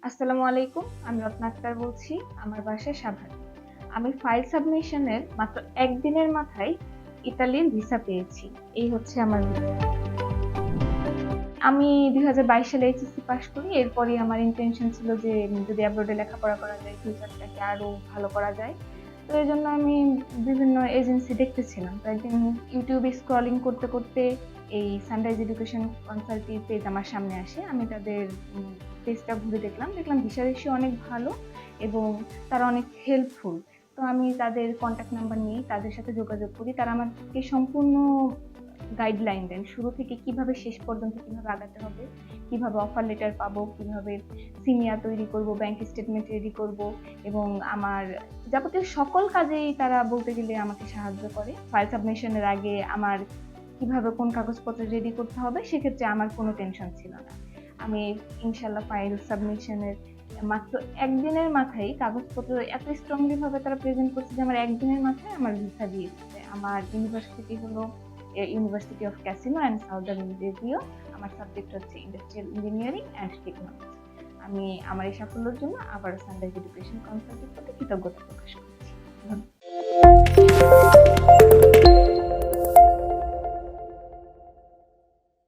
আসসালামু আলাইকুম। আমি রত্না আক্তার বলছি। আমার বাসা সাভারে। আমি ফাইল সাবমিশনের মাত্র ১ দিনের মাথায় ইতালির ভিসা পেয়েছি। এই হচ্ছে আমার আমি ২০২২ সালে এইচএসসি পাস করি। এরপরই আমার ইনটেনশন ছিল যে যদি অ্যাব্রোডে লেখাপড়া করা যায়, ফিউচারটাকে আরো ভালো করা যায়। তো এজন্য আমি বিভিন্ন এজেন্সি দেখতেছিলাম। তো একদিন ইউটিউবে স্ক্রলিং করতে, করতে এই সানরাইজ এডুকেশন কনসাল্টি পেজ আমার সামনে আসে। আমি তাদের পেজটা ঘুরে দেখলাম। দেখলাম ভিসা রেশিও অনেক ভালো এবং তারা অনেক হেল্পফুল। তো আমি তাদের কনট্যাক্ট নাম্বার নিয়ে তাদের সাথে যোগাযোগ করি। তারা আমাকে সম্পূর্ণ গাইডলাইন দেন। শুরু থেকে কিভাবে শেষ পর্যন্ত কিভাবে আগাতে হবে, কিভাবে অফার লেটার পাবো, কিভাবে সিনিয়া তৈরি করব, ব্যাংক স্টেটমেন্ট রেডি করব এবং আমার যাবতীয় সকল কাজেই তারা বলতে গেলে আমাকে সাহায্য করে। ফাইল সাবমিশনের আগে আমার কিভাবে কোন কাগজপত্র রেডি করতে হবে সেক্ষেত্রে আমার কোনো টেনশন ছিল না। আমি ইনশাআল্লাহ ফাইল সাবমিশনের মাত্র ১ দিনের মাথায় কাগজপত্র এত স্ট্রংলি ভাবে তারা প্রেজেন্ট করছে যে আমার ১ দিনের মাথায় আমার ভিসা দিয়ে দিচ্ছে। আমার ইউনিভার্সিটি হলো university of casino and southern radio. আমার সাবজেক্ট হচ্ছে ইন্ডাস্ট্রিয়াল ইঞ্জিনিয়ারিং অ্যান্ড টেকনোলজি। আমি আমার এই সাফল্যের জন্য আবারও সানরাইজ এডুকেশন কনসালটেন্ট প্রতি কৃতজ্ঞতা প্রকাশ করছি। ধন্যবাদ।